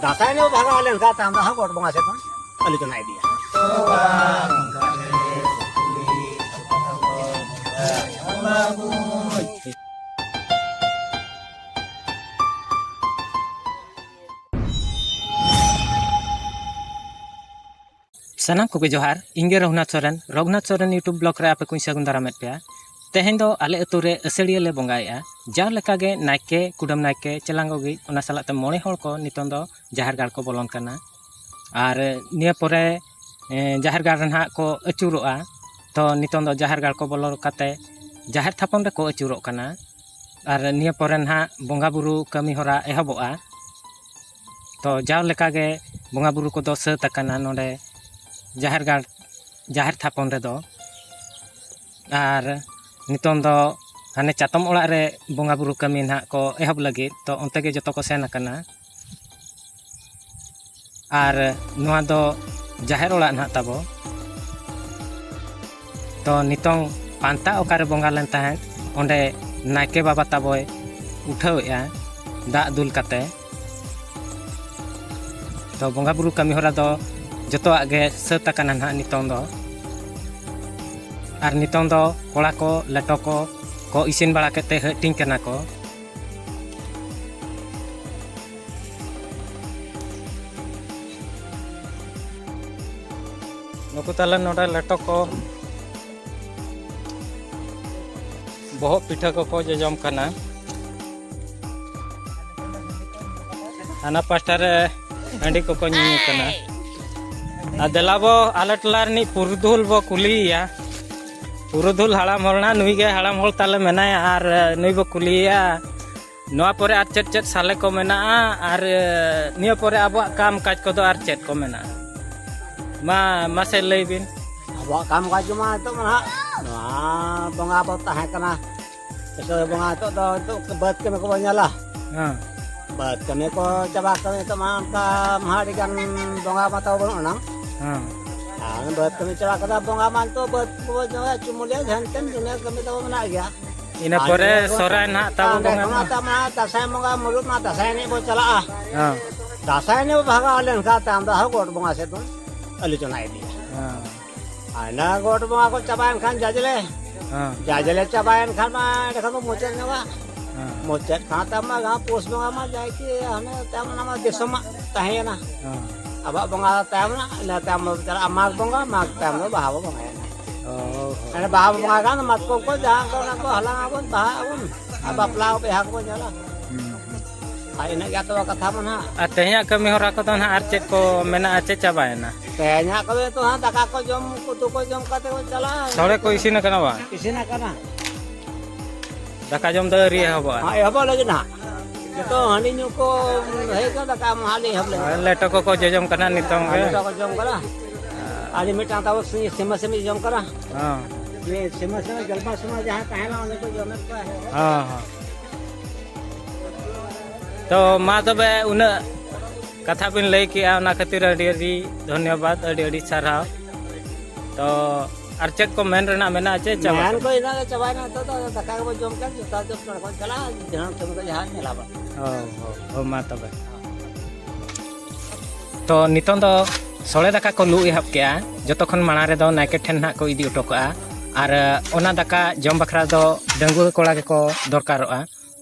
दासाई ने भागा वाले का ताम दा गोट बंगा से अली तो नाई दिया सनाम को जोहार इंगे रघुनाथ सोरेन यूट्यूब ब्लॉग रे आपे कुछ सगुन दारामेद पे तेहें दो आले अतु रे असड़िया ले बंगाया जा लेका गे नायके कुडम नायके चलांगोगी ओना सालाते मोणे हर को नितों दो जाहर गाड़ को बोलन कना और निया परे जाहर गाड़ रहा को अचुरोआ तो नितों दो जाहर गाड़ को बोलो काते जाहर थापन रे को अचुरो कना और निया परे ना बंगा बुरु कमी होरा एहबोआ तो जाव लेका गे बंगा बुरु को दो सत कना नोडे जाहर थापन रे दो और नितों दो हाने चातम ओड़ा रे बंगा बुरु कमी ना को एहब लगे तो उनते गे जतो को सेन कना और नुआ दो जाहर ओड़ा ना ताबो तो नितों पांता ओकारे बंगा लेन ताहें ओंडे नायके बाबा ताबोय उठावेआ दा दुल काते तो बंगा बुरु कमी होरा दो जतो आगे सत कना ना नितों दो और नितों दो कोड़ा को लेटो को इसिन बड़ा केते हटिंग कना को नुकु ताले नोडे लेटो को बहुत पिठा को जजम कना आना पास्टा रे अंडी को न्यू कना देलाबो आले टला नी पुरुधुल बो कुलिया पुरुधुल हाड़ाम होलना नुई गे हाड़ाम होल ताले मेनाया और नुई बो कुलिया नोआ परे आर चेट चेट साले को मेना और निया परे आबो काम काज को दो आर चेट को मेना मा से लई बिन अब काम काज मा तो मना बंगा बो ताहे कना तो बंगा तो बद के को बኛला हां बद के को चबा के तो मा का महाड़ी गन बंगा मा तो बना हां बद कमी चला कदा बंगा मान तो बद को जो चुमुलिया झंटन दिने कमी तो बना गया इना परे सोराय ना ताबो बंगा ता मा दासाई बंगा मुरुत मा दासाई ने बो चला हां दासाई ने भागा वाले का ताम दा गोट बंगा से तो अली तो नाई दिया हां आना गोट बंगा को चबायन खान जाजले हां जाजले चबायन खान मा देखो मोचन नवा हां मोचन खाता मा गा पोस बंगा मा जाय के हने ताम नामा देशमा ताहे ना हां अब बंगा ताम ना ताम चला माग बंगा माग ताम बहाव बंगा ओ अरे बहाव बंगा का मत को जहां को हला आबन बहावन अब अपला पे हाक बो जाला आइना या तो कथा मना तेया कमी होरा को तो ना आर चेट को मेना आचे चाबायना तेया कबे तो हां दाका को जम कुतु को जम काते को चला सौड़े को इसिन कना बा इसिन कना दाका जम दरी हबो हां हबो लगे ना तो हनी नु को है का दाका हाली हबले लेटो को जजम कना नितों गे तो को जम करा आदि मिटा ताव सीमा से जम करा हां ये सीमा से जलपा सुना जहां कहला उन्हें को जम का है हां हां तो मा तबे उन कथा बिन लई कि ना खातिर अडी धन्यवाद अडी साराव तो आर चेक को मेन रना मेना चे चाबा मैन को इना चबाय ना तो दाका को जम का जुता जब को चला जहां तुम को जहां नेलाबा ओ मा तबे तो नितों दो सोले दाका को लु एहब के जतो खन माना रे दो नायके ठेन ना को इदी उटो का और ओना दाका जम बखरा दो डंगुआ कोड़ा के को दरकारोआ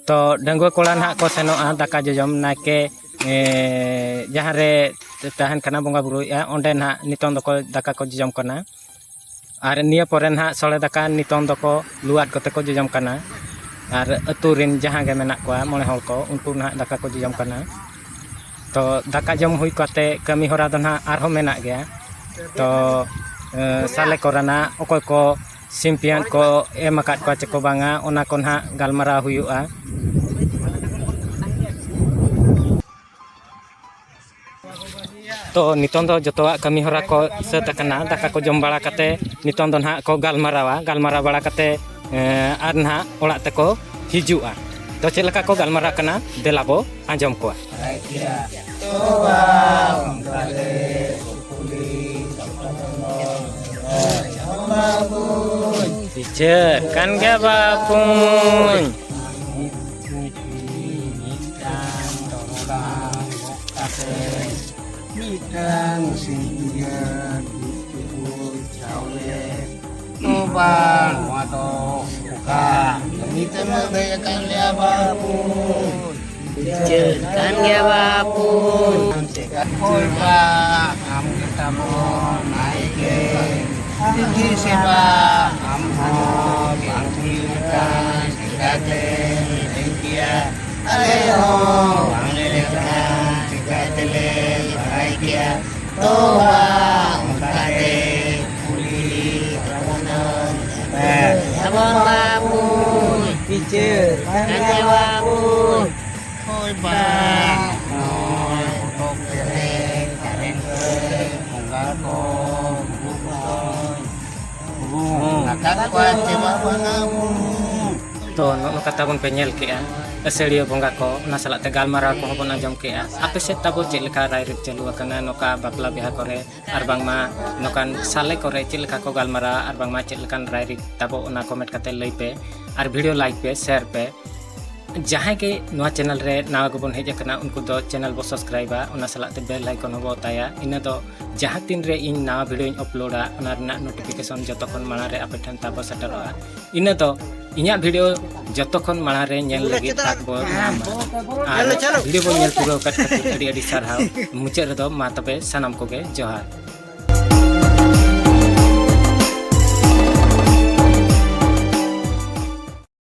तो डंगुआ कोड़ा ना को सेनोआ दाका जम नायके जहाँ रे तहन कना बंगा बुरुया ओंडे ना नितों दो को दाका को जम कना और निया परे ना सोले दाका नितों दो को लुआट कते को जम कना और अतु रिन जहाँ गे मेना को मोने हल को उनको ना दाका को जम कना तो दाका जम हुई काते कमी होरा दो ना आरहो मेना गया तो साले कोराना ओकोय को सिम्पियन को एम अकाट को चको बांगा ओना को ना गालमारा हुयुआ तो नितों दो जतोआ कमी होरा को सत कना दाका को जम बड़ा काते नितों दो ना को गालमारा बड़ा काते आर ना ओड़ा तको हिजुआ तो चेक लका को गालमारा कना देलाबो आंजम को teacher kan ga bapun mitang sinja ditu cawe tobang wato buka mitang menggayakan ya bapun bicerkan ya bapun cekat kolba kamu kita mau naik tinggi seba kamu bangkikan sikate tinggia aleho banglekan sikatele bahagia toa mukade kuli rawanan sabon bapun bicerkan ya bapun ôi bà ngồi một cái karen không có con buông là các quan chế bảo तो no कथा बन पे nail केआ असेलियो बंगा को ना सलाते गालमारा को बन आजम केआ आपे से तबो चेक लेखा राय रिक चलु अकना नोका बापला बिहा करे आर बांगमा नोकान साले करे चेक लेखा को गालमारा आर बांगमा चेक लेखान राय रिक तबो ओना कमेंट कते लई पे आर वीडियो लाइक पे शेयर पे जहाँ के नवा चैनल रे नावा को बन हेज अकना उनको दो चैनल बो सब्सक्राइबा ओना सलाते बेल आइकन हो बताया इना दो जहाँ तीन रे इन नावा वीडियो इन अपलोडा ओना रना नोटिफिकेशन जतो खन माना रे आपे ठन ताबो सेटरोआ इना दो इन्या वीडियो जतो खन माना रे नेल लगी ताक बो वीडियो बो नेल पूरा कट अडी अडी सारहाव मुचे रे दो मा तबे सनम को गे जोहार।